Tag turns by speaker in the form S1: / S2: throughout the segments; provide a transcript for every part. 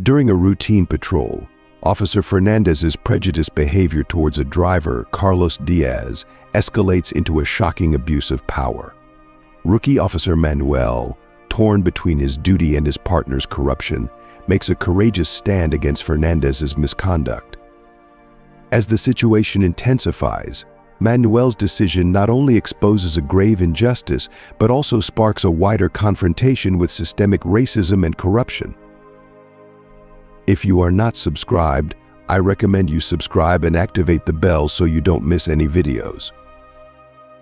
S1: During a routine patrol, Officer Fernandez's prejudiced behavior towards a driver, Carlos Diaz, escalates into a shocking abuse of power. Rookie Officer Manuel, torn between his duty and his partner's corruption, makes a courageous stand against Fernandez's misconduct. As the situation intensifies, Manuel's decision not only exposes a grave injustice, but also sparks a wider confrontation with systemic racism and corruption. If you are not subscribed, I recommend you subscribe and activate the bell so you don't miss any videos.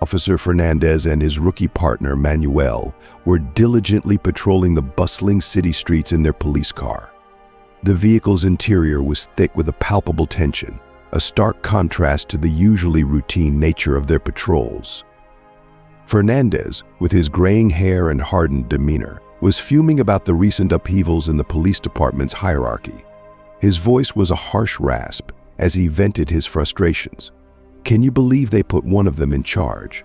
S1: Officer Fernandez and his rookie partner, Manuel, were diligently patrolling the bustling city streets in their police car. The vehicle's interior was thick with a palpable tension, a stark contrast to the usually routine nature of their patrols. Fernandez, with his graying hair and hardened demeanor, was fuming about the recent upheavals in the police department's hierarchy. His voice was a harsh rasp as he vented his frustrations. "Can you believe they put one of them in charge?"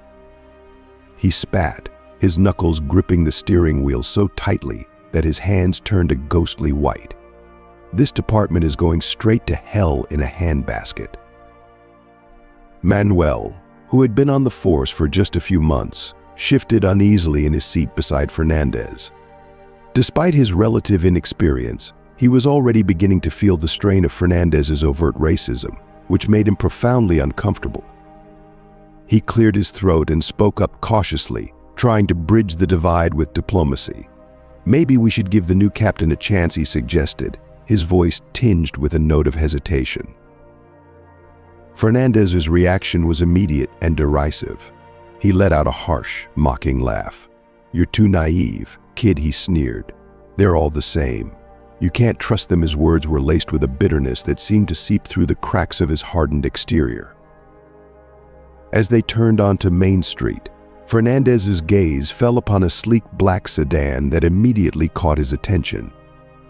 S1: He spat, his knuckles gripping the steering wheel so tightly that his hands turned a ghostly white. This department is going straight to hell in a handbasket. Manuel, who had been on the force for just a few months, shifted uneasily in his seat beside Fernandez. Despite his relative inexperience, he was already beginning to feel the strain of Fernandez's overt racism, which made him profoundly uncomfortable. He cleared his throat and spoke up cautiously, trying to bridge the divide with diplomacy. "Maybe we should give the new captain a chance," he suggested, his voice tinged with a note of hesitation. Fernandez's reaction was immediate and derisive. He let out a harsh, mocking laugh. "You're too naive, kid," he sneered. "They're all the same. You can't trust them." His words were laced with a bitterness that seemed to seep through the cracks of his hardened exterior. As they turned onto Main Street, Fernandez's gaze fell upon a sleek black sedan that immediately caught his attention.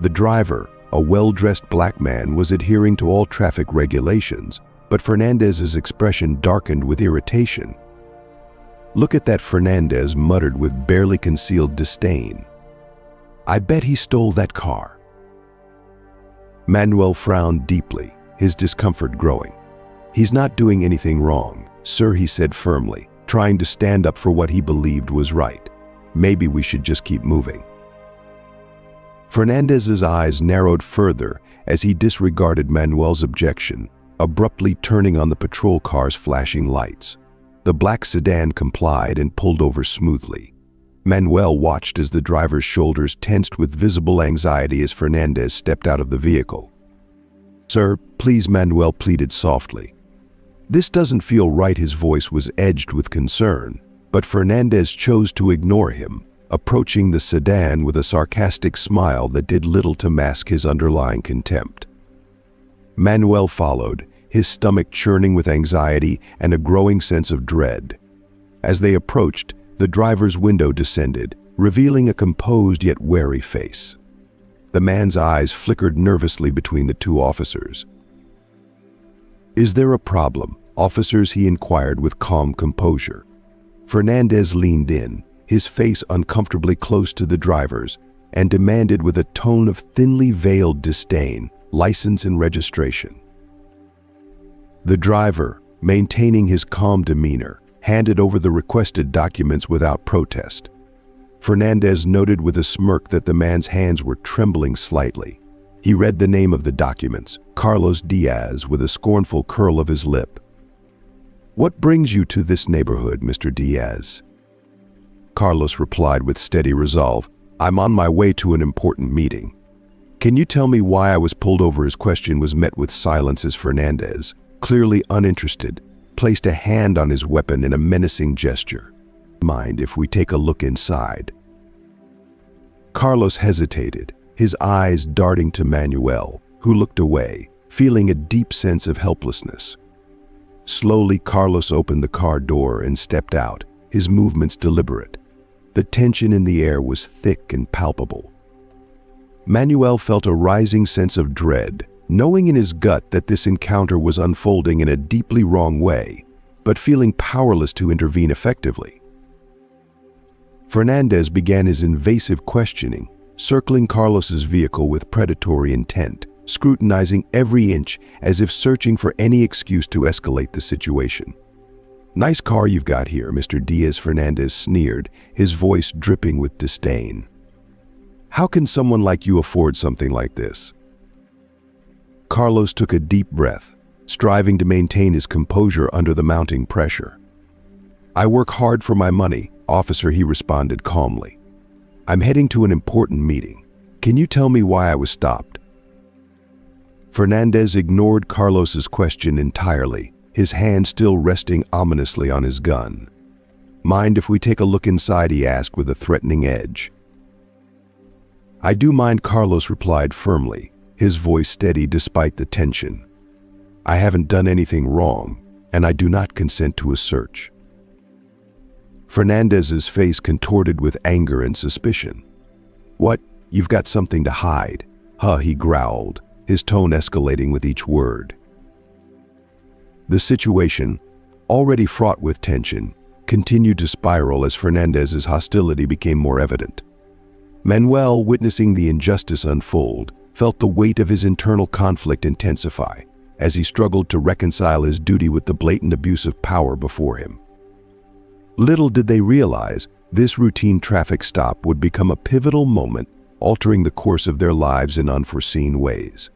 S1: The driver, a well-dressed black man, was adhering to all traffic regulations, but Fernandez's expression darkened with irritation. "Look at that," Fernandez muttered with barely concealed disdain. "I bet he stole that car." Manuel frowned deeply, his discomfort growing. "He's not doing anything wrong, sir," he said firmly, trying to stand up for what he believed was right. "Maybe we should just keep moving." Fernandez's eyes narrowed further as he disregarded Manuel's objection, abruptly turning on the patrol car's flashing lights. The black sedan complied and pulled over smoothly. Manuel watched as the driver's shoulders tensed with visible anxiety as Fernandez stepped out of the vehicle. "Sir, please," Manuel pleaded softly. "This doesn't feel right." His voice was edged with concern, but Fernandez chose to ignore him, approaching the sedan with a sarcastic smile that did little to mask his underlying contempt. Manuel followed, his stomach churning with anxiety and a growing sense of dread. As they approached, the driver's window descended, revealing a composed yet wary face. The man's eyes flickered nervously between the two officers. "Is there a problem, officers?" he inquired with calm composure. Fernandez leaned in, his face uncomfortably close to the driver's, and demanded with a tone of thinly veiled disdain, "License and registration." The driver, maintaining his calm demeanor, handed over the requested documents without protest. Fernandez noted with a smirk that the man's hands were trembling slightly. He read the name of the documents, Carlos Diaz, with a scornful curl of his lip. "What brings you to this neighborhood, Mr. Diaz?" Carlos replied with steady resolve, "I'm on my way to an important meeting." "Can you tell me why I was pulled over?" His question was met with silence as Fernandez, clearly uninterested, placed a hand on his weapon in a menacing gesture. "Mind if we take a look inside?" Carlos hesitated, his eyes darting to Manuel, who looked away, feeling a deep sense of helplessness. Slowly, Carlos opened the car door and stepped out, his movements deliberate. The tension in the air was thick and palpable. Manuel felt a rising sense of dread, knowing in his gut that this encounter was unfolding in a deeply wrong way, but feeling powerless to intervene effectively. Fernandez began his invasive questioning, circling Carlos's vehicle with predatory intent, scrutinizing every inch as if searching for any excuse to escalate the situation. "Nice car you've got here," Mr. Diaz-Fernandez sneered, his voice dripping with disdain. "How can someone like you afford something like this?" Carlos took a deep breath, striving to maintain his composure under the mounting pressure. "I work hard for my money, officer," he responded calmly. "I'm heading to an important meeting. Can you tell me why I was stopped?" Fernandez ignored Carlos's question entirely, his hand still resting ominously on his gun. "Mind if we take a look inside?" he asked with a threatening edge. "I do mind," Carlos replied firmly, his voice steady despite the tension. "I haven't done anything wrong, and I do not consent to a search." Fernandez's face contorted with anger and suspicion. "What? You've got something to hide?" "Huh," he growled, his tone escalating with each word. The situation, already fraught with tension, continued to spiral as Fernandez's hostility became more evident. Manuel, witnessing the injustice unfold, felt the weight of his internal conflict intensify as he struggled to reconcile his duty with the blatant abuse of power before him. Little did they realize, this routine traffic stop would become a pivotal moment, altering the course of their lives in unforeseen ways.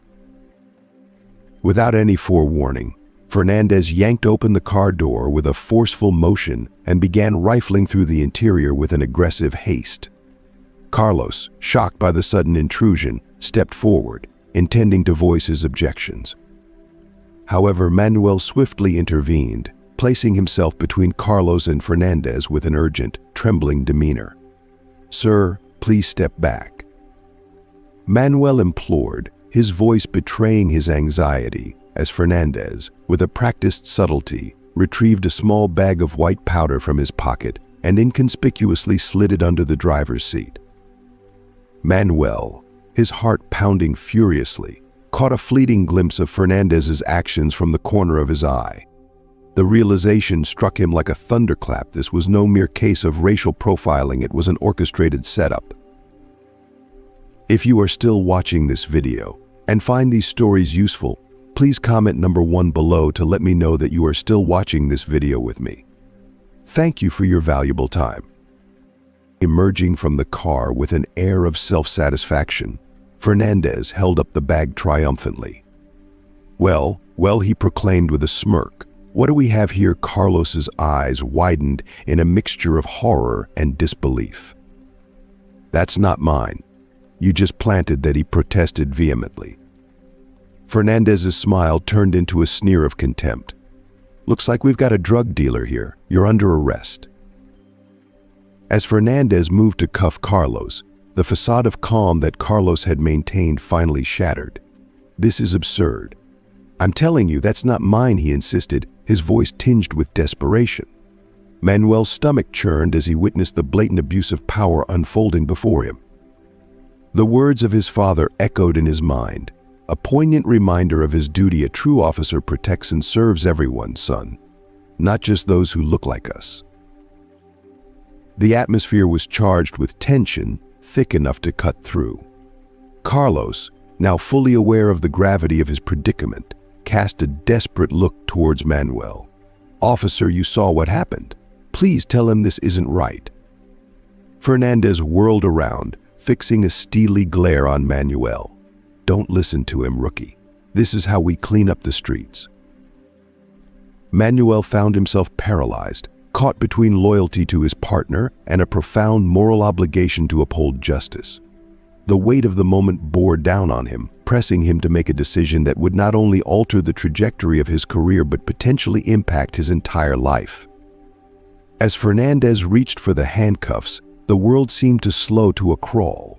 S1: Without any forewarning, Fernandez yanked open the car door with a forceful motion and began rifling through the interior with an aggressive haste. Carlos, shocked by the sudden intrusion, stepped forward, intending to voice his objections. However, Manuel swiftly intervened, placing himself between Carlos and Fernandez with an urgent, trembling demeanor. "Sir, please step back." Manuel implored, his voice betraying his anxiety, as Fernandez, with a practiced subtlety, retrieved a small bag of white powder from his pocket and inconspicuously slid it under the driver's seat. Manuel, his heart pounding furiously, caught a fleeting glimpse of Fernandez's actions from the corner of his eye. The realization struck him like a thunderclap. This was no mere case of racial profiling, it was an orchestrated setup. If you are still watching this video and find these stories useful, please comment number 1 below to let me know that you are still watching this video with me. Thank you for your valuable time. Emerging from the car with an air of self-satisfaction, Fernandez held up the bag triumphantly. Well, he proclaimed with a smirk. "What do we have here?" Carlos's eyes widened in a mixture of horror and disbelief. "That's not mine. You just planted that," he protested vehemently. Fernandez's smile turned into a sneer of contempt. "Looks like we've got a drug dealer here. You're under arrest." As Fernandez moved to cuff Carlos, the facade of calm that Carlos had maintained finally shattered. "This is absurd. I'm telling you, that's not mine," he insisted, his voice tinged with desperation. Manuel's stomach churned as he witnessed the blatant abuse of power unfolding before him. The words of his father echoed in his mind, a poignant reminder of his duty. "A true officer protects and serves everyone, son, not just those who look like us." The atmosphere was charged with tension, thick enough to cut through. Carlos, now fully aware of the gravity of his predicament, cast a desperate look towards Manuel. "Officer, you saw what happened. Please tell him this isn't right." Fernandez whirled around, fixing a steely glare on Manuel. "Don't listen to him, rookie. This is how we clean up the streets." Manuel found himself paralyzed, caught between loyalty to his partner and a profound moral obligation to uphold justice. The weight of the moment bore down on him, pressing him to make a decision that would not only alter the trajectory of his career but potentially impact his entire life. As Fernandez reached for the handcuffs, the world seemed to slow to a crawl.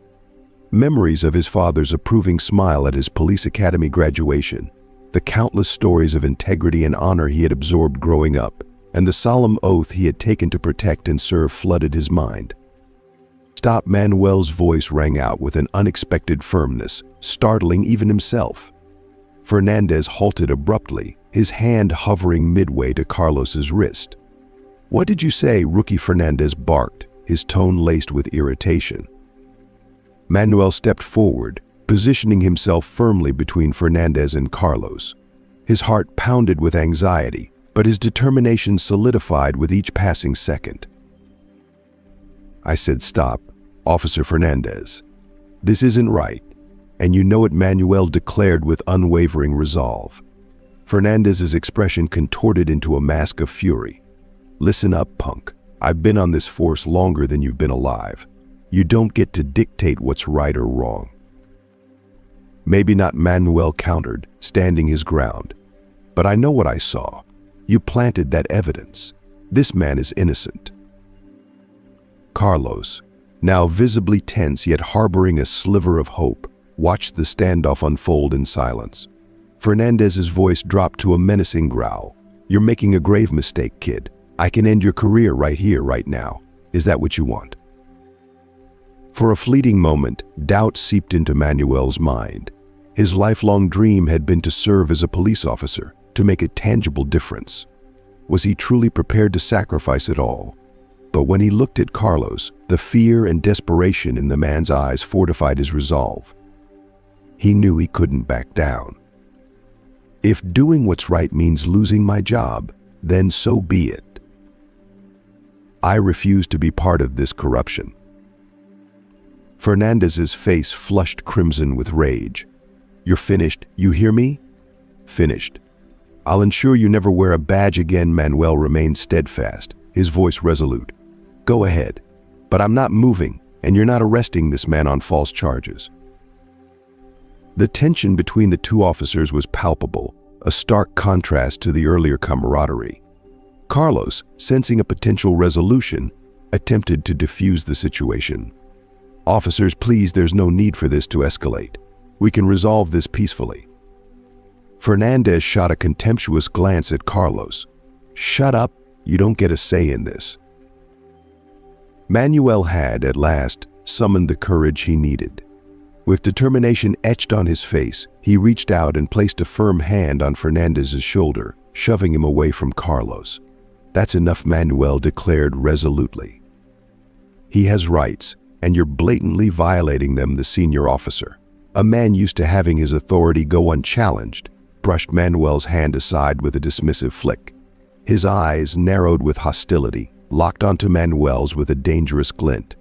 S1: Memories of his father's approving smile at his police academy graduation, the countless stories of integrity and honor he had absorbed growing up, and the solemn oath he had taken to protect and serve flooded his mind. "Stop!" Manuel's voice rang out with an unexpected firmness, startling even himself. Fernandez halted abruptly, his hand hovering midway to Carlos's wrist. "What did you say?" Rookie Fernandez barked, his tone laced with irritation. Manuel stepped forward, positioning himself firmly between Fernandez and Carlos. His heart pounded with anxiety, but his determination solidified with each passing second. I said, "Stop, Officer Fernandez. This isn't right, and you know it," Manuel declared with unwavering resolve. Fernandez's expression contorted into a mask of fury. "Listen up, punk. I've been on this force longer than you've been alive. You don't get to dictate what's right or wrong." "Maybe not," Manuel countered, standing his ground. "But I know what I saw. You planted that evidence. This man is innocent." Carlos, now visibly tense yet harboring a sliver of hope, watched the standoff unfold in silence. Fernandez's voice dropped to a menacing growl. "You're making a grave mistake, kid. I can end your career right here, right now. Is that what you want?" For a fleeting moment, doubt seeped into Manuel's mind. His lifelong dream had been to serve as a police officer, to make a tangible difference. Was he truly prepared to sacrifice it all? But when he looked at Carlos, the fear and desperation in the man's eyes fortified his resolve. He knew he couldn't back down. "If doing what's right means losing my job, then so be it. I refuse to be part of this corruption." Fernandez's face flushed crimson with rage. "You're finished, you hear me? Finished. I'll ensure you never wear a badge again." Manuel remained steadfast, his voice resolute. "Go ahead, but I'm not moving, and you're not arresting this man on false charges." The tension between the two officers was palpable, a stark contrast to the earlier camaraderie. Carlos, sensing a potential resolution, attempted to defuse the situation. "Officers, please, there's no need for this to escalate. We can resolve this peacefully." Fernandez shot a contemptuous glance at Carlos. "Shut up, you don't get a say in this." Manuel had, at last, summoned the courage he needed. With determination etched on his face, he reached out and placed a firm hand on Fernandez's shoulder, shoving him away from Carlos. "That's enough," Manuel declared resolutely. "He has rights, and you're blatantly violating them," the senior officer, a man used to having his authority go unchallenged, brushed Manuel's hand aside with a dismissive flick. His eyes, narrowed with hostility, locked onto Manuel's with a dangerous glint.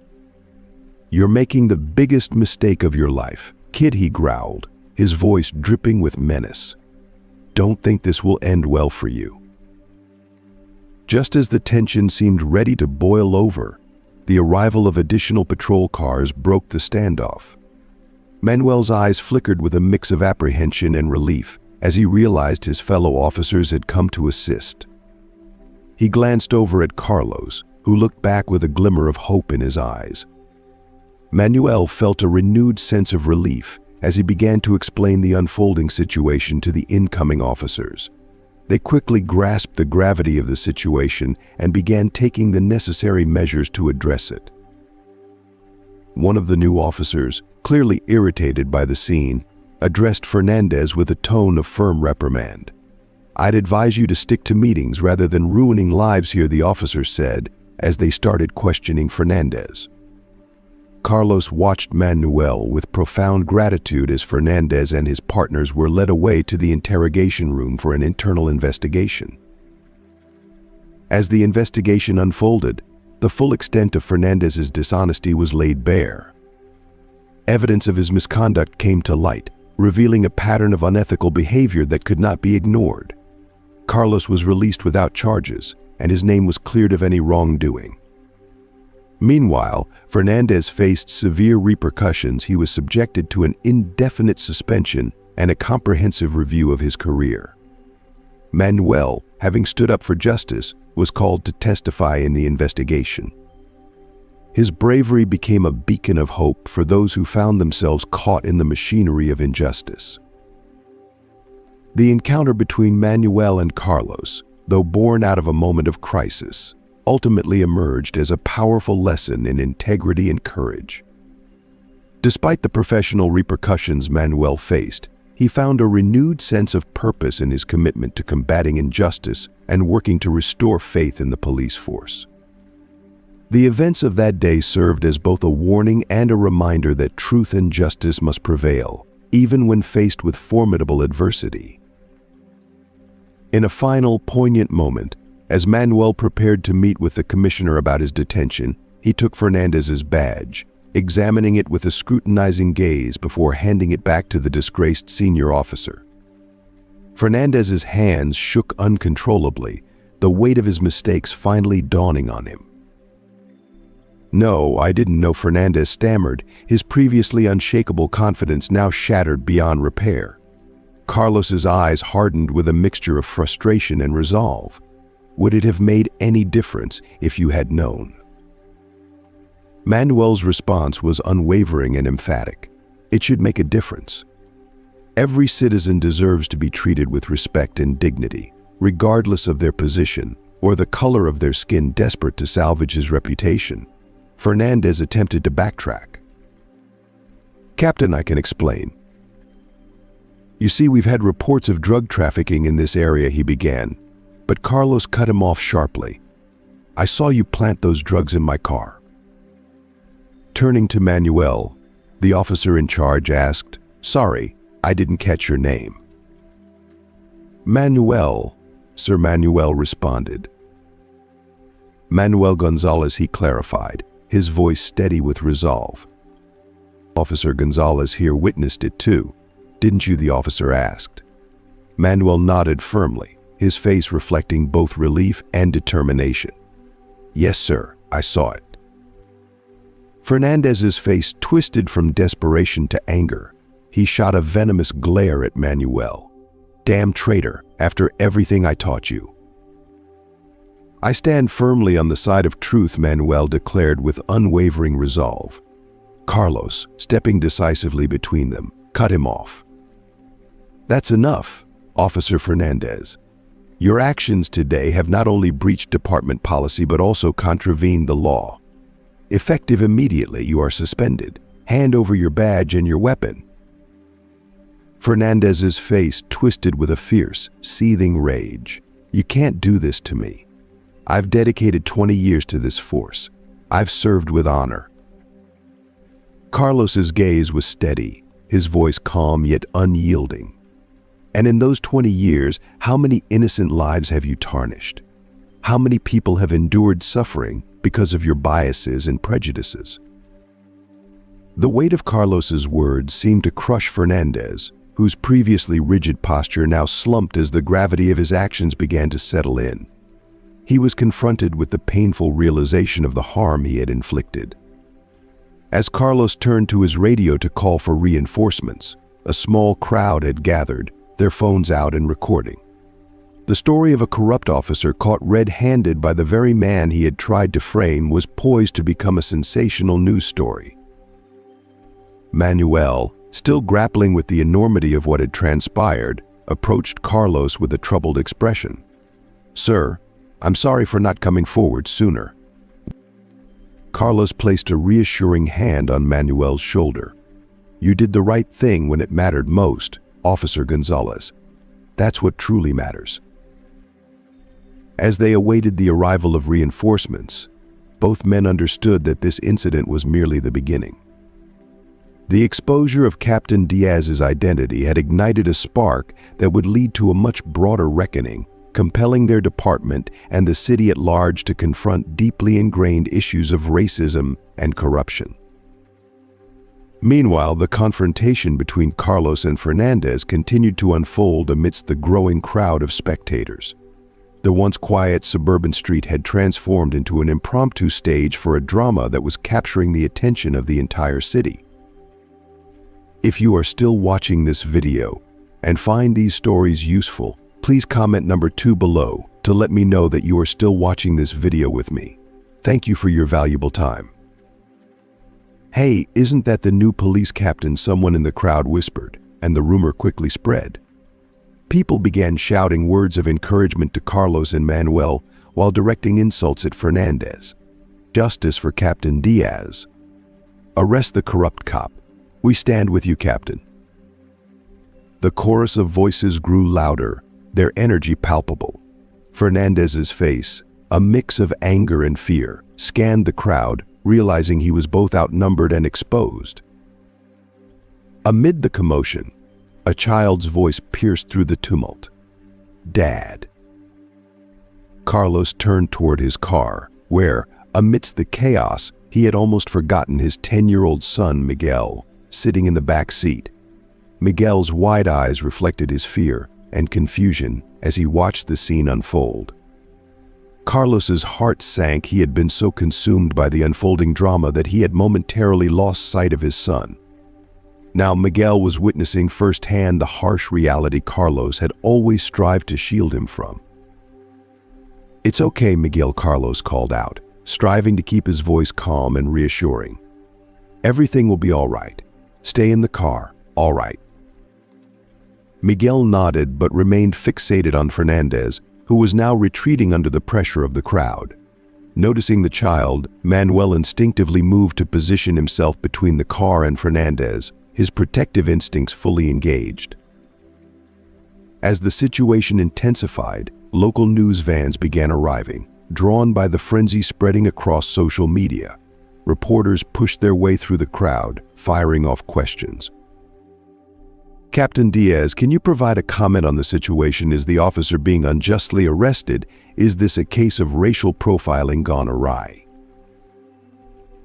S1: "You're making the biggest mistake of your life, kid," he growled, his voice dripping with menace. "Don't think this will end well for you." Just as the tension seemed ready to boil over, the arrival of additional patrol cars broke the standoff. Manuel's eyes flickered with a mix of apprehension and relief as he realized his fellow officers had come to assist. He glanced over at Carlos, who looked back with a glimmer of hope in his eyes. Manuel felt a renewed sense of relief as he began to explain the unfolding situation to the incoming officers. They quickly grasped the gravity of the situation and began taking the necessary measures to address it. One of the new officers, clearly irritated by the scene, addressed Fernandez with a tone of firm reprimand. "I'd advise you to stick to meetings rather than ruining lives here," the officer said as they started questioning Fernandez. Carlos watched Manuel with profound gratitude as Fernandez and his partners were led away to the interrogation room for an internal investigation. As the investigation unfolded, the full extent of Fernandez's dishonesty was laid bare. Evidence of his misconduct came to light, revealing a pattern of unethical behavior that could not be ignored. Carlos was released without charges, and his name was cleared of any wrongdoing. Meanwhile, Fernandez faced severe repercussions. He was subjected to an indefinite suspension and a comprehensive review of his career. Manuel, having stood up for justice, was called to testify in the investigation. His bravery became a beacon of hope for those who found themselves caught in the machinery of injustice. The encounter between Manuel and Carlos, though born out of a moment of crisis, ultimately emerged as a powerful lesson in integrity and courage. Despite the professional repercussions Manuel faced, he found a renewed sense of purpose in his commitment to combating injustice and working to restore faith in the police force. The events of that day served as both a warning and a reminder that truth and justice must prevail, even when faced with formidable adversity. In a final, poignant moment, as Manuel prepared to meet with the commissioner about his detention, he took Fernandez's badge, examining it with a scrutinizing gaze before handing it back to the disgraced senior officer. Fernandez's hands shook uncontrollably, the weight of his mistakes finally dawning on him. "No, I didn't know," Fernandez stammered, his previously unshakable confidence now shattered beyond repair. Carlos's eyes hardened with a mixture of frustration and resolve. Would it have made any difference if you had known? Manuel's response was unwavering and emphatic. It should make a difference. Every citizen deserves to be treated with respect and dignity, regardless of their position or the color of their skin. Desperate to salvage his reputation, Fernandez attempted to backtrack. "Captain, I can explain. You see, we've had reports of drug trafficking in this area," he began, but Carlos cut him off sharply. "I saw you plant those drugs in my car." Turning to Manuel, the officer in charge asked, "Sorry, I didn't catch your name." "Manuel," Sir Manuel responded. "Manuel Gonzalez," he clarified, his voice steady with resolve. "Officer Gonzalez here witnessed it too, didn't you?" the officer asked. Manuel nodded firmly, his face reflecting both relief and determination. "Yes, sir, I saw it." Fernandez's face twisted from desperation to anger. He shot a venomous glare at Manuel. "Damn traitor, after everything I taught you." "I stand firmly on the side of truth," Manuel declared with unwavering resolve. Carlos, stepping decisively between them, cut him off. "That's enough, Officer Fernandez. Your actions today have not only breached department policy but also contravened the law. Effective immediately, you are suspended. Hand over your badge and your weapon." Fernandez's face twisted with a fierce, seething rage. "You can't do this to me. I've dedicated 20 years to this force. I've served with honor." Carlos's gaze was steady, his voice calm yet unyielding. "And in those 20 years, how many innocent lives have you tarnished? How many people have endured suffering because of your biases and prejudices?" The weight of Carlos's words seemed to crush Fernandez, whose previously rigid posture now slumped as the gravity of his actions began to settle in. He was confronted with the painful realization of the harm he had inflicted. As Carlos turned to his radio to call for reinforcements, a small crowd had gathered, their phones out and recording. The story of a corrupt officer caught red-handed by the very man he had tried to frame was poised to become a sensational news story. Manuel, still grappling with the enormity of what had transpired, approached Carlos with a troubled expression. "Sir, I'm sorry for not coming forward sooner." Carlos placed a reassuring hand on Manuel's shoulder. "You did the right thing when it mattered most, Officer Gonzalez. That's what truly matters." As they awaited the arrival of reinforcements, both men understood that this incident was merely the beginning. The exposure of Captain Diaz's identity had ignited a spark that would lead to a much broader reckoning, compelling their department and the city at large to confront deeply ingrained issues of racism and corruption. Meanwhile, the confrontation between Carlos and Fernandez continued to unfold amidst the growing crowd of spectators. The once quiet suburban street had transformed into an impromptu stage for a drama that was capturing the attention of the entire city. If you are still watching this video and find these stories useful, please comment number 2 below to let me know that you are still watching this video with me. Thank you for your valuable time. "Hey, isn't that the new police captain?" someone in the crowd whispered, and the rumor quickly spread. People began shouting words of encouragement to Carlos and Manuel while directing insults at Fernandez. "Justice for Captain Diaz. Arrest the corrupt cop. We stand with you, Captain." The chorus of voices grew louder, their energy palpable. Fernandez's face, a mix of anger and fear, scanned the crowd, realizing he was both outnumbered and exposed. Amid the commotion, a child's voice pierced through the tumult. "Dad." Carlos turned toward his car, where, amidst the chaos, he had almost forgotten his 10-year-old son, Miguel, sitting in the back seat. Miguel's wide eyes reflected his fear and confusion as he watched the scene unfold. Carlos's heart sank. He had been so consumed by the unfolding drama that he had momentarily lost sight of his son. Now Miguel was witnessing firsthand the harsh reality Carlos had always strived to shield him from. "It's okay, Miguel," Carlos called out, striving to keep his voice calm and reassuring. "Everything will be all right. Stay in the car, all right." Miguel nodded but remained fixated on Fernandez, who was now retreating under the pressure of the crowd. Noticing the child, Manuel instinctively moved to position himself between the car and Fernandez, his protective instincts fully engaged. As the situation intensified, local news vans began arriving, drawn by the frenzy spreading across social media. Reporters pushed their way through the crowd, firing off questions. "Captain Diaz, can you provide a comment on the situation? Is the officer being unjustly arrested? Is this a case of racial profiling gone awry?"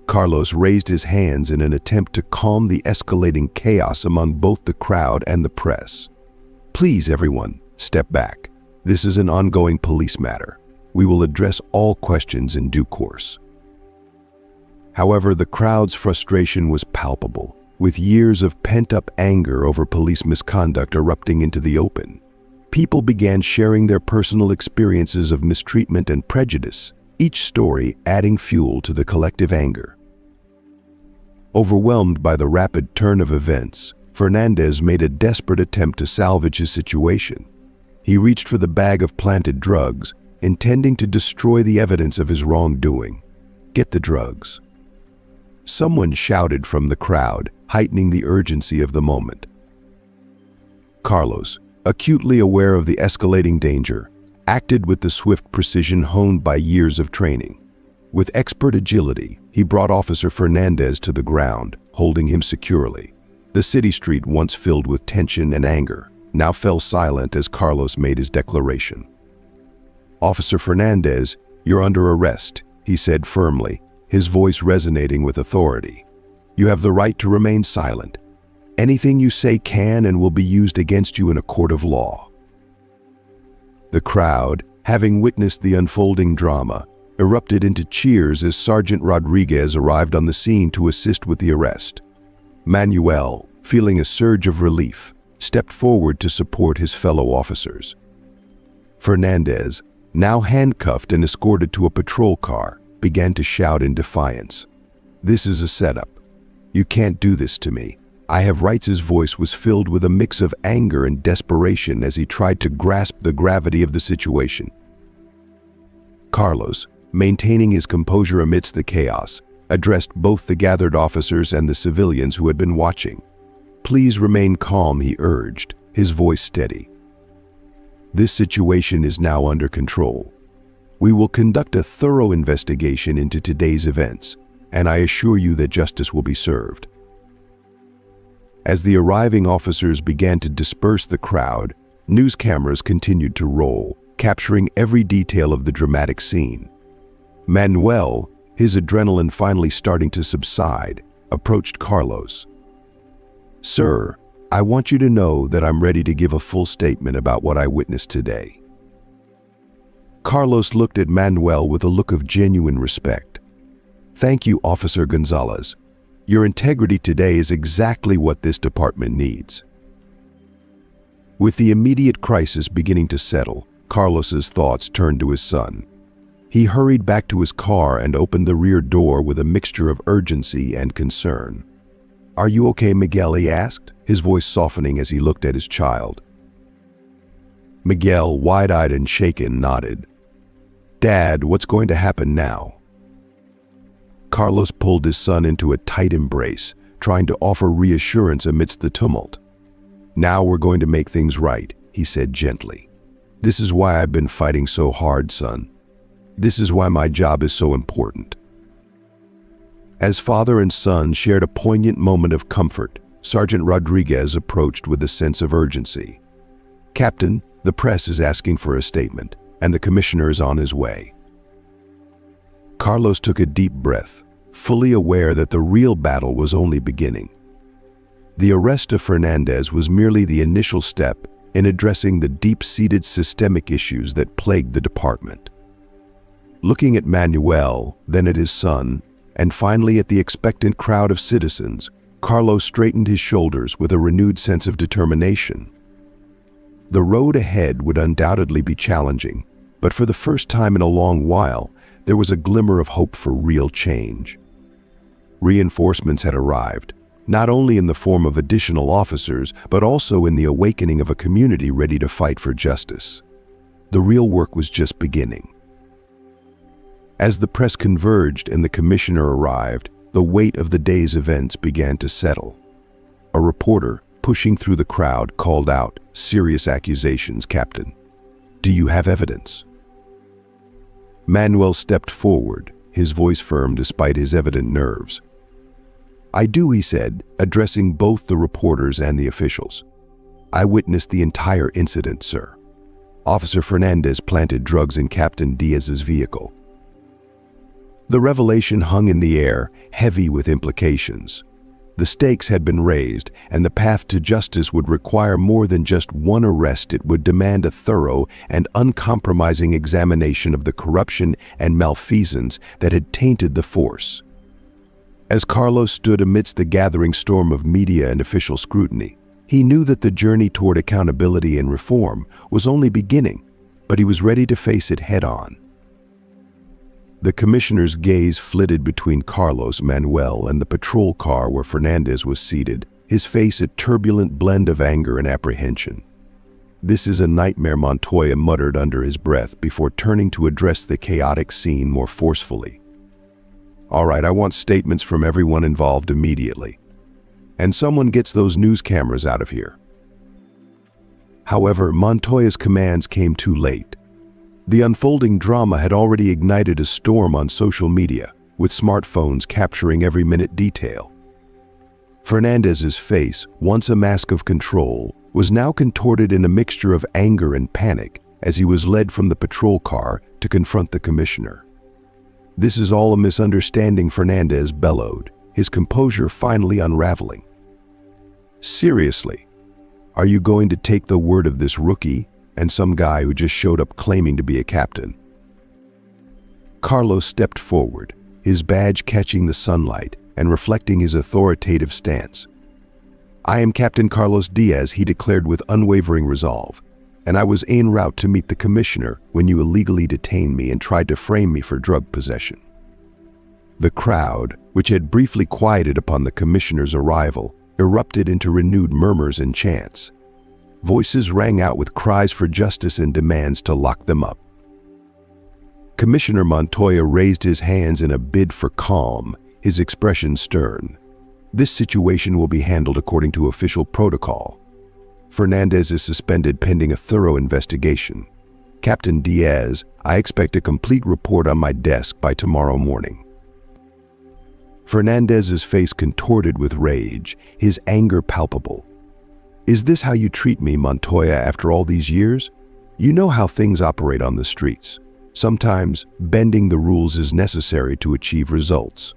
S1: Carlos raised his hands in an attempt to calm the escalating chaos among both the crowd and the press. "Please, everyone, step back. This is an ongoing police matter. We will address all questions in due course." However, the crowd's frustration was palpable, with years of pent-up anger over police misconduct erupting into the open. People began sharing their personal experiences of mistreatment and prejudice, each story adding fuel to the collective anger. Overwhelmed by the rapid turn of events, Fernandez made a desperate attempt to salvage his situation. He reached for the bag of planted drugs, intending to destroy the evidence of his wrongdoing. "Get the drugs." Someone shouted from the crowd, heightening the urgency of the moment. Carlos, acutely aware of the escalating danger, acted with the swift precision honed by years of training. With expert agility, he brought Officer Fernandez to the ground, holding him securely. The city street, once filled with tension and anger, now fell silent as Carlos made his declaration. "Officer Fernandez, you're under arrest," he said firmly, his voice resonating with authority. "You have the right to remain silent. Anything you say can and will be used against you in a court of law." The crowd, having witnessed the unfolding drama, erupted into cheers as Sergeant Rodriguez arrived on the scene to assist with the arrest. Manuel, feeling a surge of relief, stepped forward to support his fellow officers. Fernandez, now handcuffed and escorted to a patrol car, began to shout in defiance. "This is a setup. You can't do this to me. I have rights." His voice was filled with a mix of anger and desperation as he tried to grasp the gravity of the situation. Carlos, maintaining his composure amidst the chaos, addressed both the gathered officers and the civilians who had been watching. "Please remain calm," he urged, his voice steady. "This situation is now under control. We will conduct a thorough investigation into today's events, and I assure you that justice will be served." As the arriving officers began to disperse the crowd, news cameras continued to roll, capturing every detail of the dramatic scene. Manuel, his adrenaline finally starting to subside, approached Carlos. "Sir, I want you to know that I'm ready to give a full statement about what I witnessed today." Carlos looked at Manuel with a look of genuine respect. "Thank you, Officer Gonzalez. Your integrity today is exactly what this department needs." With the immediate crisis beginning to settle, Carlos's thoughts turned to his son. He hurried back to his car and opened the rear door with a mixture of urgency and concern. "Are you okay, Miguel?" he asked, his voice softening as he looked at his child. Miguel, wide-eyed and shaken, nodded. "Dad, what's going to happen now?" Carlos pulled his son into a tight embrace, trying to offer reassurance amidst the tumult. "Now we're going to make things right," he said gently. "This is why I've been fighting so hard, son. This is why my job is so important." As father and son shared a poignant moment of comfort, Sergeant Rodriguez approached with a sense of urgency. "Captain, the press is asking for a statement, and the commissioner is on his way." Carlos took a deep breath, fully aware that the real battle was only beginning. The arrest of Fernandez was merely the initial step in addressing the deep-seated systemic issues that plagued the department. Looking at Manuel, then at his son, and finally at the expectant crowd of citizens, Carlos straightened his shoulders with a renewed sense of determination. The road ahead would undoubtedly be challenging, but for the first time in a long while, there was a glimmer of hope for real change. Reinforcements had arrived, not only in the form of additional officers, but also in the awakening of a community ready to fight for justice. The real work was just beginning. As the press converged and the commissioner arrived, the weight of the day's events began to settle. A reporter, pushing through the crowd, called out, "Serious accusations, Captain. Do you have evidence?" Manuel stepped forward, his voice firm despite his evident nerves. "I do," he said, addressing both the reporters and the officials. "I witnessed the entire incident, sir. Officer Fernandez planted drugs in Captain Diaz's vehicle." The revelation hung in the air, heavy with implications. The stakes had been raised, and the path to justice would require more than just one arrest. It would demand a thorough and uncompromising examination of the corruption and malfeasance that had tainted the force. As Carlos stood amidst the gathering storm of media and official scrutiny, he knew that the journey toward accountability and reform was only beginning, but he was ready to face it head-on. The commissioner's gaze flitted between Carlos, Manuel, and the patrol car where Fernandez was seated, his face a turbulent blend of anger and apprehension. "This is a nightmare," Montoya muttered under his breath before turning to address the chaotic scene more forcefully. "All right, I want statements from everyone involved immediately. And someone gets those news cameras out of here." However, Montoya's commands came too late. The unfolding drama had already ignited a storm on social media, with smartphones capturing every minute detail. Fernandez's face, once a mask of control, was now contorted in a mixture of anger and panic as he was led from the patrol car to confront the commissioner. "This is all a misunderstanding," Fernandez bellowed, his composure finally unraveling. "Seriously, are you going to take the word of this rookie and some guy who just showed up claiming to be a captain?" Carlos stepped forward, his badge catching the sunlight and reflecting his authoritative stance. "I am Captain Carlos Diaz," he declared with unwavering resolve, "and I was en route to meet the commissioner when you illegally detained me and tried to frame me for drug possession." The crowd, which had briefly quieted upon the commissioner's arrival, erupted into renewed murmurs and chants. Voices rang out with cries for justice and demands to lock them up. Commissioner Montoya raised his hands in a bid for calm, his expression stern. "This situation will be handled according to official protocol. Fernandez is suspended pending a thorough investigation. Captain Diaz, I expect a complete report on my desk by tomorrow morning." Fernandez's face contorted with rage, his anger palpable. "Is this how you treat me, Montoya, after all these years? You know how things operate on the streets. Sometimes bending the rules is necessary to achieve results."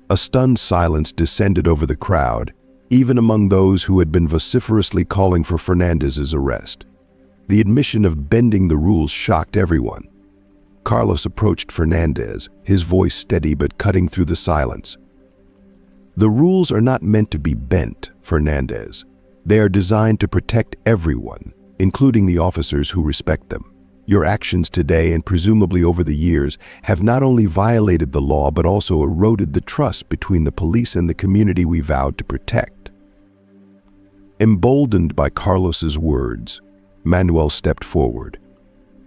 S1: A stunned silence descended over the crowd, even among those who had been vociferously calling for Fernandez's arrest. The admission of bending the rules shocked everyone. Carlos approached Fernandez, his voice steady but cutting through the silence. "The rules are not meant to be bent, Fernandez. They are designed to protect everyone, including the officers who respect them. Your actions today and presumably over the years have not only violated the law but also eroded the trust between the police and the community we vowed to protect." Emboldened by Carlos's words, Manuel stepped forward.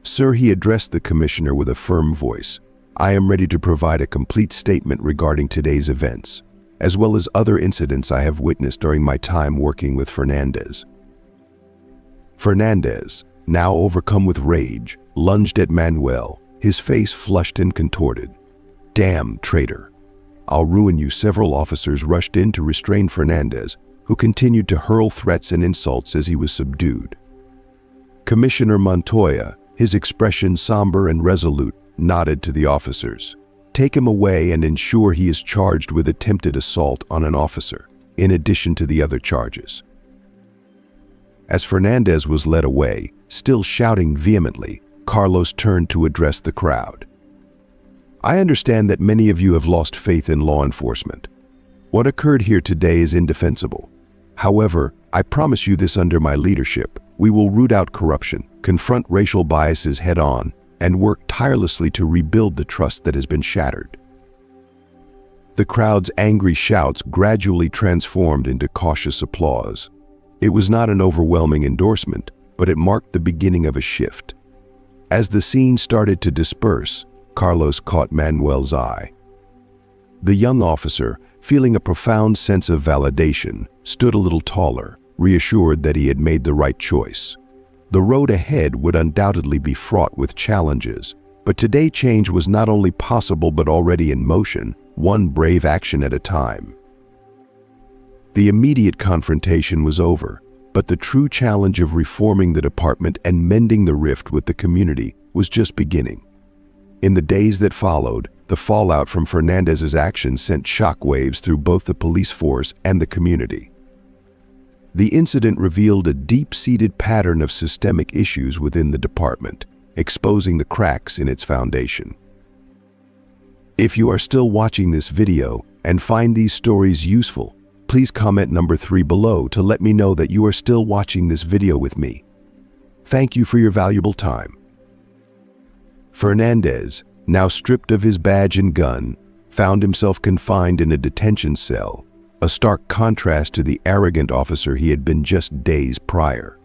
S1: "Sir," he addressed the commissioner with a firm voice, "I am ready to provide a complete statement regarding today's events, as well as other incidents I have witnessed during my time working with Fernandez." Fernandez, now overcome with rage, lunged at Manuel, his face flushed and contorted. "Damn, traitor. I'll ruin you." Several officers rushed in to restrain Fernandez, who continued to hurl threats and insults as he was subdued. Commissioner Montoya, his expression somber and resolute, nodded to the officers. "Take him away and ensure he is charged with attempted assault on an officer, in addition to the other charges." As Fernandez was led away, still shouting vehemently, Carlos turned to address the crowd. "I understand that many of you have lost faith in law enforcement. What occurred here today is indefensible. However, I promise you this: under my leadership, we will root out corruption, confront racial biases head-on, and work tirelessly to rebuild the trust that has been shattered." The crowd's angry shouts gradually transformed into cautious applause. It was not an overwhelming endorsement, but it marked the beginning of a shift. As the scene started to disperse, Carlos caught Manuel's eye. The young officer, feeling a profound sense of validation, stood a little taller, reassured that he had made the right choice. The road ahead would undoubtedly be fraught with challenges, but today change was not only possible but already in motion, one brave action at a time. The immediate confrontation was over, but the true challenge of reforming the department and mending the rift with the community was just beginning. In the days that followed, the fallout from Fernandez's actions sent shockwaves through both the police force and the community. The incident revealed a deep-seated pattern of systemic issues within the department, exposing the cracks in its foundation. If you are still watching this video and find these stories useful, please comment number 3 below to let me know that you are still watching this video with me. Thank you for your valuable time. Fernandez, now stripped of his badge and gun, found himself confined in a detention cell, a stark contrast to the arrogant officer he had been just days prior.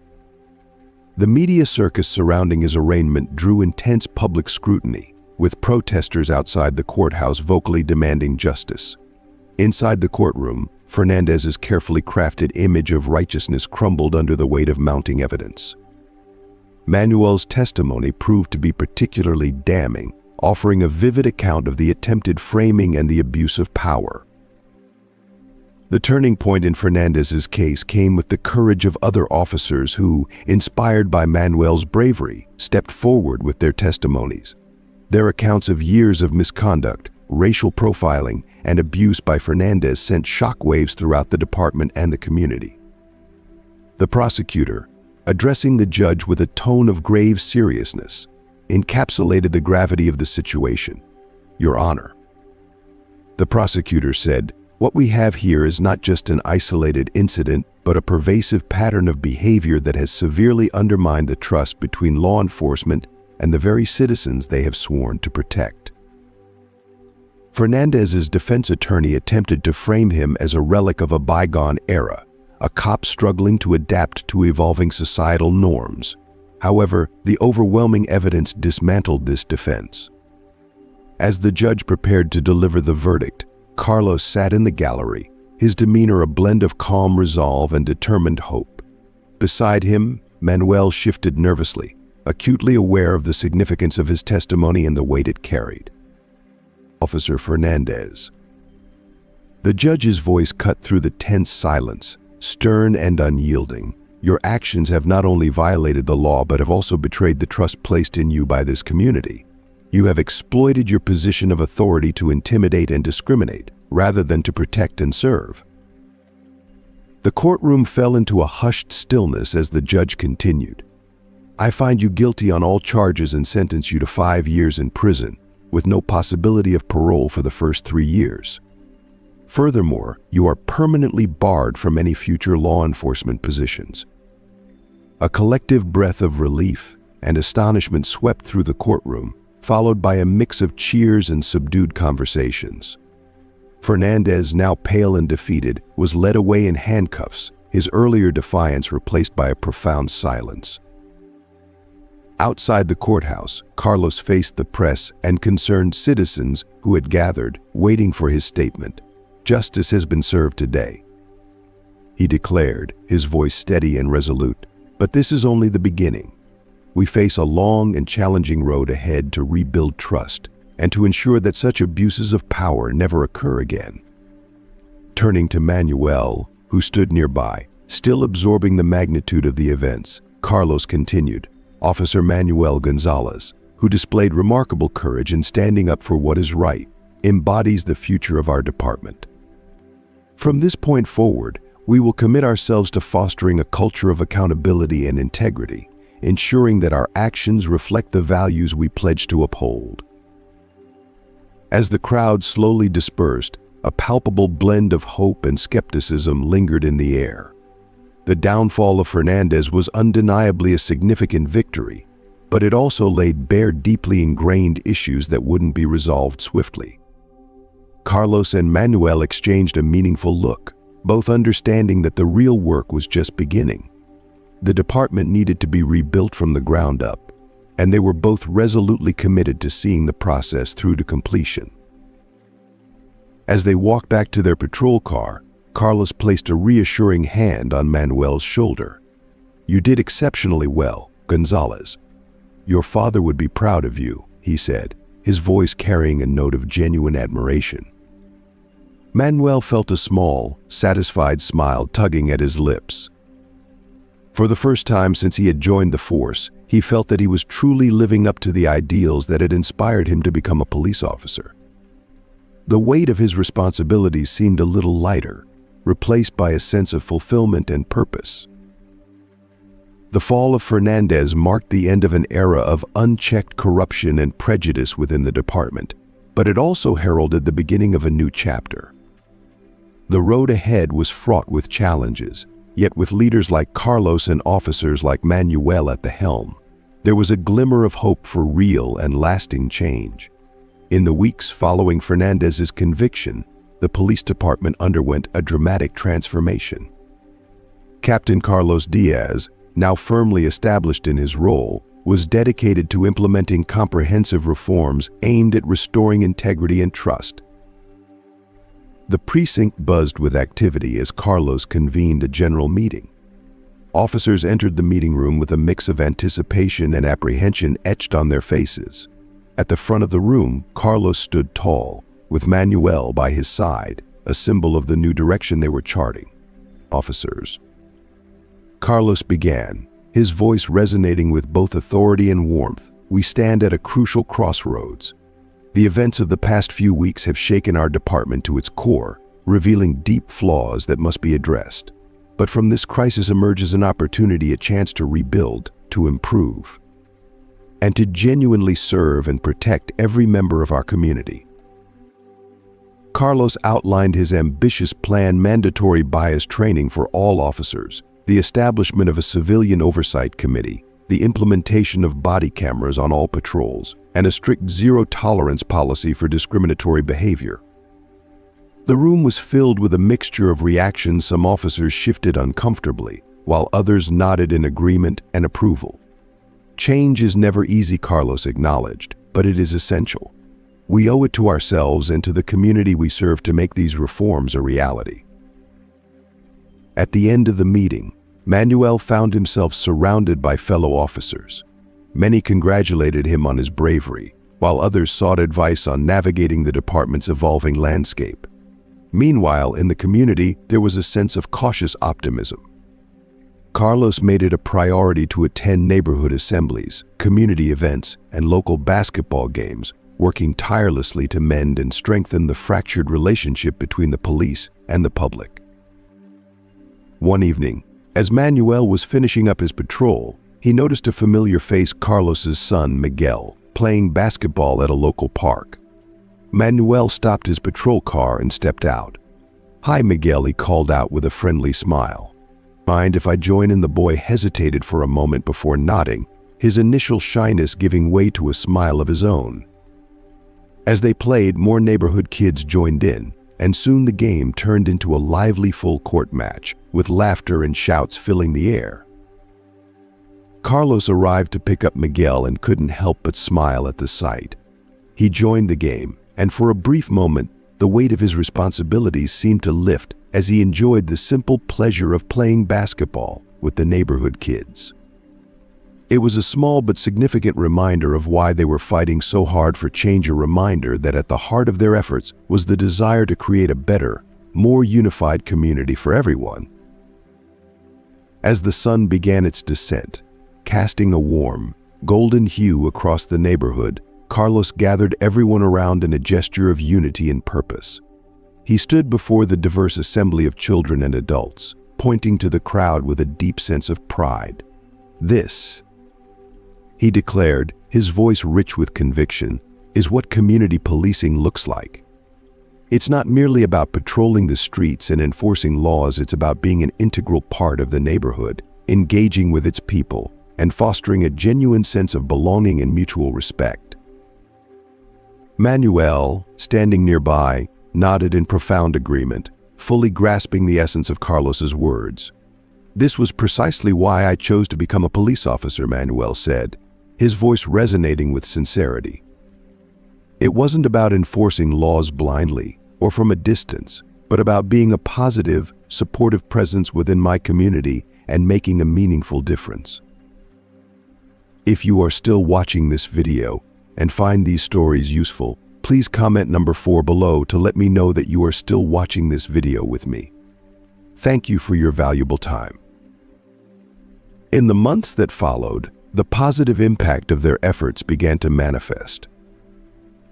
S1: The media circus surrounding his arraignment drew intense public scrutiny, with protesters outside the courthouse vocally demanding justice. Inside the courtroom, Fernandez's carefully crafted image of righteousness crumbled under the weight of mounting evidence. Manuel's testimony proved to be particularly damning, offering a vivid account of the attempted framing and the abuse of power. The turning point in Fernandez's case came with the courage of other officers who, inspired by Manuel's bravery, stepped forward with their testimonies. Their accounts of years of misconduct, racial profiling, and abuse by Fernandez sent shockwaves throughout the department and the community. The prosecutor, addressing the judge with a tone of grave seriousness, encapsulated the gravity of the situation. "Your Honor," the prosecutor said, "what we have here is not just an isolated incident, but a pervasive pattern of behavior that has severely undermined the trust between law enforcement and the very citizens they have sworn to protect." Fernandez's defense attorney attempted to frame him as a relic of a bygone era, a cop struggling to adapt to evolving societal norms. However, the overwhelming evidence dismantled this defense. As the judge prepared to deliver the verdict, Carlos sat in the gallery, his demeanor a blend of calm resolve and determined hope. Beside him, Manuel shifted nervously, acutely aware of the significance of his testimony and the weight it carried. "Officer Fernandez." The judge's voice cut through the tense silence, stern and unyielding. "Your actions have not only violated the law but have also betrayed the trust placed in you by this community. You have exploited your position of authority to intimidate and discriminate, rather than to protect and serve." The courtroom fell into a hushed stillness as the judge continued. "I find you guilty on all charges and sentence you to 5 years in prison, with no possibility of parole for the first 3 years. Furthermore, you are permanently barred from any future law enforcement positions." A collective breath of relief and astonishment swept through the courtroom, followed by a mix of cheers and subdued conversations. Fernandez, now pale and defeated, was led away in handcuffs, his earlier defiance replaced by a profound silence. Outside the courthouse, Carlos faced the press and concerned citizens who had gathered, waiting for his statement. "Justice has been served today," he declared, his voice steady and resolute. "But this is only the beginning. we face a long and challenging road ahead to rebuild trust and to ensure that such abuses of power never occur again. Turning to Manuel, who stood nearby, still absorbing the magnitude of the events, Carlos continued, "Officer Manuel Gonzalez, who displayed remarkable courage in standing up for what is right, embodies the future of our department. From this point forward, we will commit ourselves to fostering a culture of accountability and integrity, ensuring that our actions reflect the values we pledge to uphold." As the crowd slowly dispersed, a palpable blend of hope and skepticism lingered in the air. The downfall of Fernandez was undeniably a significant victory, but it also laid bare deeply ingrained issues that wouldn't be resolved swiftly. Carlos and Manuel exchanged a meaningful look, both understanding that the real work was just beginning. The department needed to be rebuilt from the ground up, and they were both resolutely committed to seeing the process through to completion. As they walked back to their patrol car, Carlos placed a reassuring hand on Manuel's shoulder. "You did exceptionally well, Gonzalez. Your father would be proud of you," he said, his voice carrying a note of genuine admiration. Manuel felt a small, satisfied smile tugging at his lips. For the first time since he had joined the force, he felt that he was truly living up to the ideals that had inspired him to become a police officer. The weight of his responsibilities seemed a little lighter, replaced by a sense of fulfillment and purpose. The fall of Fernandez marked the end of an era of unchecked corruption and prejudice within the department, but it also heralded the beginning of a new chapter. The road ahead was fraught with challenges, yet with leaders like Carlos and officers like Manuel at the helm, there was a glimmer of hope for real and lasting change. In the weeks following Fernandez's conviction, the police department underwent a dramatic transformation. Captain Carlos Diaz, now firmly established in his role, was dedicated to implementing comprehensive reforms aimed at restoring integrity and trust. The precinct buzzed with activity as Carlos convened a general meeting. Officers entered the meeting room with a mix of anticipation and apprehension etched on their faces. At the front of the room, Carlos stood tall, with Manuel by his side, a symbol of the new direction they were charting. "Officers," Carlos began, his voice resonating with both authority and warmth, "we stand at a crucial crossroads. The events of the past few weeks have shaken our department to its core, revealing deep flaws that must be addressed. But from this crisis emerges an opportunity, a chance to rebuild, to improve, and to genuinely serve and protect every member of our community." Carlos outlined his ambitious plan: mandatory bias training for all officers, the establishment of a civilian oversight committee, the implementation of body cameras on all patrols, and a strict zero-tolerance policy for discriminatory behavior. The room was filled with a mixture of reactions. Some officers shifted uncomfortably, while others nodded in agreement and approval. "Change is never easy," Carlos acknowledged, "but it is essential. We owe it to ourselves and to the community we serve to make these reforms a reality." At the end of the meeting, Manuel found himself surrounded by fellow officers. Many congratulated him on his bravery, while others sought advice on navigating the department's evolving landscape. Meanwhile, in the community, there was a sense of cautious optimism. Carlos made it a priority to attend neighborhood assemblies, community events, and local basketball games, working tirelessly to mend and strengthen the fractured relationship between the police and the public. One evening, as Manuel was finishing up his patrol, he noticed a familiar face: Carlos's son, Miguel, playing basketball at a local park. Manuel stopped his patrol car and stepped out. "Hi, Miguel," he called out with a friendly smile. "Mind if I join in?" The boy hesitated for a moment before nodding, his initial shyness giving way to a smile of his own. As they played, more neighborhood kids joined in, and soon the game turned into a lively full-court match, with laughter and shouts filling the air. Carlos arrived to pick up Miguel and couldn't help but smile at the sight. He joined the game, and for a brief moment, the weight of his responsibilities seemed to lift as he enjoyed the simple pleasure of playing basketball with the neighborhood kids. It was a small but significant reminder of why they were fighting so hard for change, a reminder that at the heart of their efforts was the desire to create a better, more unified community for everyone. As the sun began its descent, casting a warm, golden hue across the neighborhood, Carlos gathered everyone around in a gesture of unity and purpose. He stood before the diverse assembly of children and adults, pointing to the crowd with a deep sense of pride. "This," he declared, his voice rich with conviction, "is what community policing looks like. It's not merely about patrolling the streets and enforcing laws, it's about being an integral part of the neighborhood, engaging with its people, and fostering a genuine sense of belonging and mutual respect." Manuel, standing nearby, nodded in profound agreement, fully grasping the essence of Carlos's words. "This was precisely why I chose to become a police officer," Manuel said, his voice resonating with sincerity. "It wasn't about enforcing laws blindly or from a distance, but about being a positive, supportive presence within my community and making a meaningful difference." If you are still watching this video and find these stories useful, please comment number 4 below to let me know that you are still watching this video with me. Thank you for your valuable time. In the months that followed, the positive impact of their efforts began to manifest.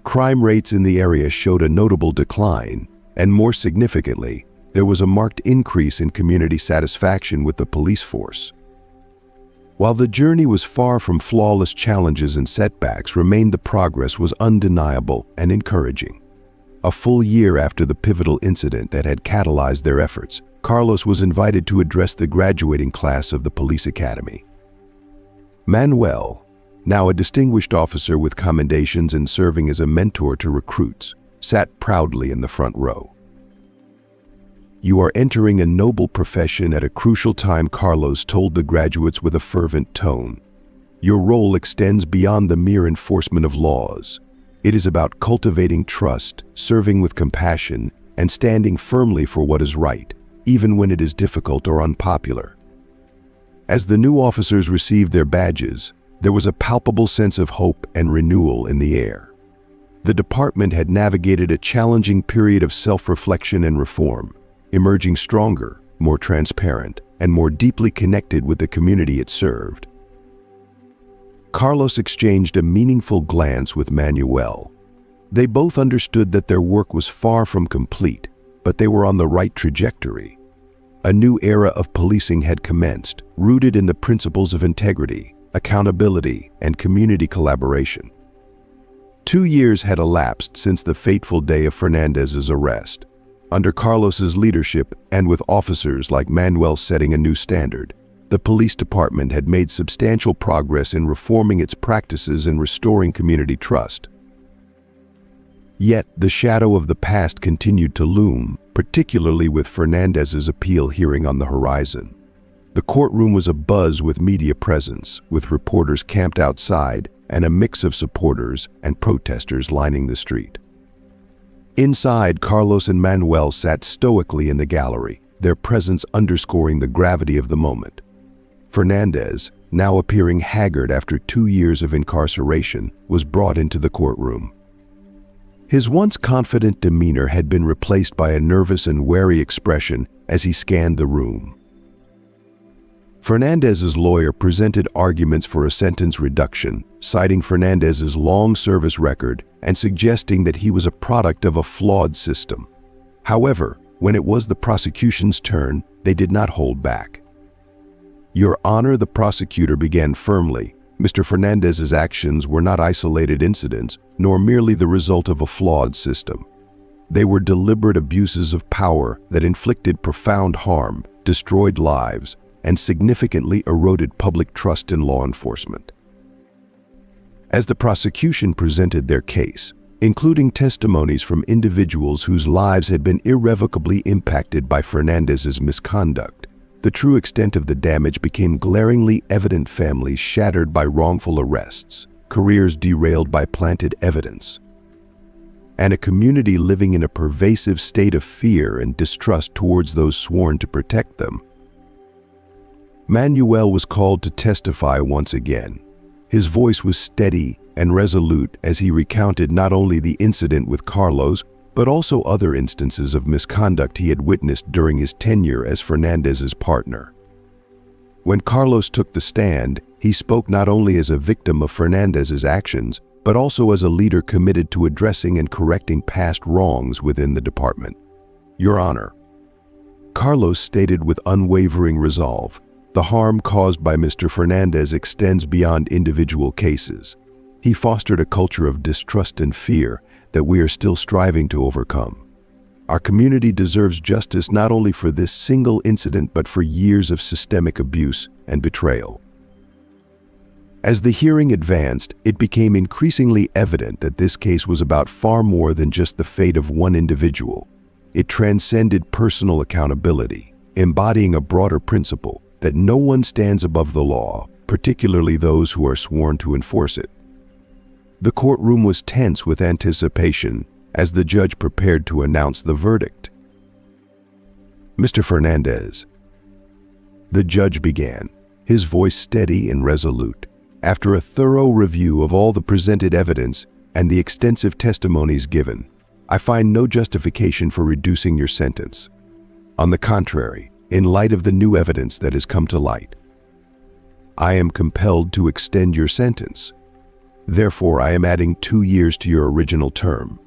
S1: Crime rates in the area showed a notable decline, and more significantly, there was a marked increase in community satisfaction with the police force. While the journey was far from flawless, challenges and setbacks remained, the progress was undeniable and encouraging. A full year after the pivotal incident that had catalyzed their efforts, Carlos was invited to address the graduating class of the police academy. Manuel, now a distinguished officer with commendations and serving as a mentor to recruits, sat proudly in the front row. "You are entering a noble profession at a crucial time," Carlos told the graduates with a fervent tone. "Your role extends beyond the mere enforcement of laws. It is about cultivating trust, serving with compassion, and standing firmly for what is right, even when it is difficult or unpopular." As the new officers received their badges, there was a palpable sense of hope and renewal in the air. The department had navigated a challenging period of self-reflection and reform, emerging stronger, more transparent, and more deeply connected with the community it served. Carlos exchanged a meaningful glance with Manuel. They both understood that their work was far from complete, but they were on the right trajectory. A new era of policing had commenced, rooted in the principles of integrity, accountability, and community collaboration. 2 years had elapsed since the fateful day of Fernandez's arrest. Under Carlos's leadership, and with officers like Manuel setting a new standard, the police department had made substantial progress in reforming its practices and restoring community trust. Yet, the shadow of the past continued to loom, particularly with Fernandez's appeal hearing on the horizon. The courtroom was abuzz with media presence, with reporters camped outside and a mix of supporters and protesters lining the street. Inside, Carlos and Manuel sat stoically in the gallery, their presence underscoring the gravity of the moment. Fernandez, now appearing haggard after 2 years of incarceration, was brought into the courtroom. His once confident demeanor had been replaced by a nervous and wary expression as he scanned the room. Fernandez's lawyer presented arguments for a sentence reduction, citing Fernandez's long service record and suggesting that he was a product of a flawed system. However, when it was the prosecution's turn, they did not hold back. "Your Honor," the prosecutor began firmly, "Mr. Fernandez's actions were not isolated incidents, nor merely the result of a flawed system. They were deliberate abuses of power that inflicted profound harm, destroyed lives, and significantly eroded public trust in law enforcement." As the prosecution presented their case, including testimonies from individuals whose lives had been irrevocably impacted by Fernandez's misconduct, the true extent of the damage became glaringly evident. Families shattered by wrongful arrests, careers derailed by planted evidence, and a community living in a pervasive state of fear and distrust towards those sworn to protect them. Manuel was called to testify once again. His voice was steady and resolute as he recounted not only the incident with Carlos, but also other instances of misconduct he had witnessed during his tenure as Fernandez's partner. When Carlos took the stand, he spoke not only as a victim of Fernandez's actions, but also as a leader committed to addressing and correcting past wrongs within the department. Your Honor, Carlos stated with unwavering resolve, the harm caused by Mr. Fernandez extends beyond individual cases. He fostered a culture of distrust and fear that we are still striving to overcome. Our community deserves justice not only for this single incident, but for years of systemic abuse and betrayal. As the hearing advanced, it became increasingly evident that this case was about far more than just the fate of one individual. It transcended personal accountability, embodying a broader principle that no one stands above the law, particularly those who are sworn to enforce it. The courtroom was tense with anticipation as the judge prepared to announce the verdict. Mr. Fernandez, the judge began, his voice steady and resolute. After a thorough review of all the presented evidence and the extensive testimonies given, I find no justification for reducing your sentence. On the contrary, in light of the new evidence that has come to light, I am compelled to extend your sentence. Therefore, I am adding 2 years to your original term.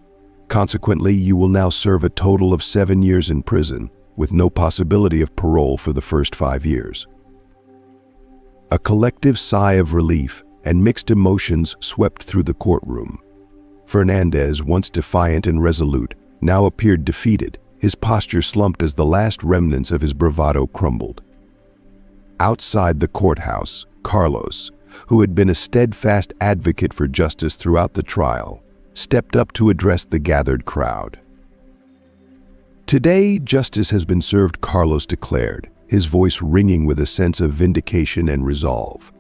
S1: Consequently, you will now serve a total of 7 years in prison, with no possibility of parole for the first 5 years. A collective sigh of relief and mixed emotions swept through the courtroom. Fernandez, once defiant and resolute, now appeared defeated, his posture slumped as the last remnants of his bravado crumbled. Outside the courthouse, Carlos, who had been a steadfast advocate for justice throughout the trial, stepped up to address the gathered crowd. Today, justice has been served, Carlos declared, his voice ringing with a sense of vindication and resolve.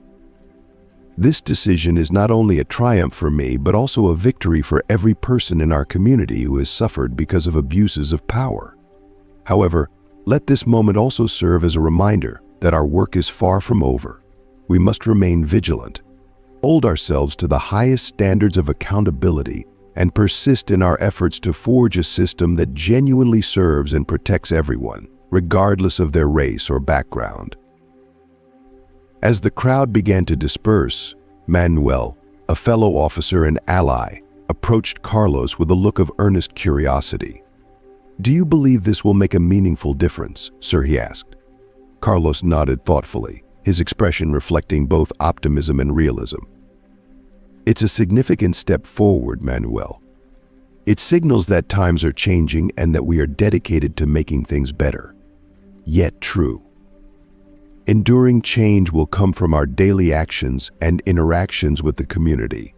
S1: This decision is not only a triumph for me, but also a victory for every person in our community who has suffered because of abuses of power. However, let this moment also serve as a reminder that our work is far from over. We must remain vigilant, hold ourselves to the highest standards of accountability, and persist in our efforts to forge a system that genuinely serves and protects everyone, regardless of their race or background. As the crowd began to disperse, Manuel, a fellow officer and ally, approached Carlos with a look of earnest curiosity. "Do you believe this will make a meaningful difference, sir?" he asked. Carlos nodded thoughtfully, his expression reflecting both optimism and realism. "It's a significant step forward, Manuel. It signals that times are changing and that we are dedicated to making things better. Yet true. Enduring change will come from our daily actions and interactions with the community.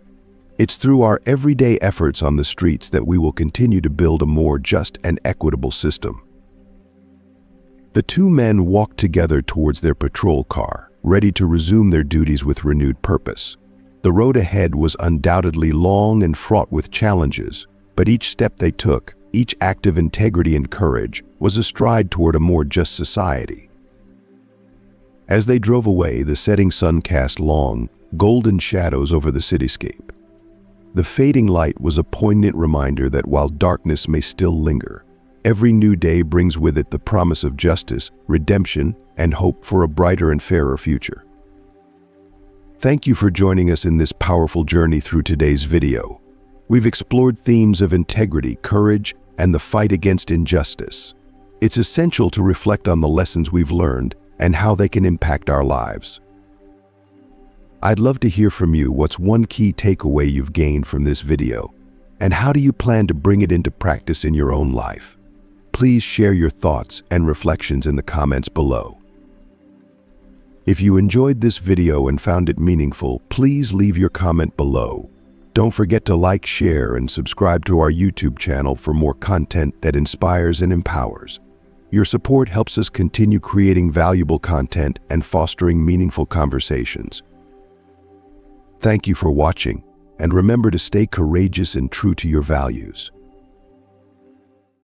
S1: It's through our everyday efforts on the streets that we will continue to build a more just and equitable system." The two men walked together towards their patrol car, ready to resume their duties with renewed purpose. The road ahead was undoubtedly long and fraught with challenges, but each step they took, each act of integrity and courage, was a stride toward a more just society. As they drove away, the setting sun cast long, golden shadows over the cityscape. The fading light was a poignant reminder that while darkness may still linger, every new day brings with it the promise of justice, redemption, and hope for a brighter and fairer future. Thank you for joining us in this powerful journey through today's video. We've explored themes of integrity, courage, and the fight against injustice. It's essential to reflect on the lessons we've learned and how they can impact our lives. I'd love to hear from you. What's one key takeaway you've gained from this video? And how do you plan to bring it into practice in your own life? Please share your thoughts and reflections in the comments below. If you enjoyed this video and found it meaningful, please leave your comment below. Don't forget to like, share, and subscribe to our YouTube channel for more content that inspires and empowers. Your support helps us continue creating valuable content and fostering meaningful conversations. Thank you for watching, and remember to stay courageous and true to your values.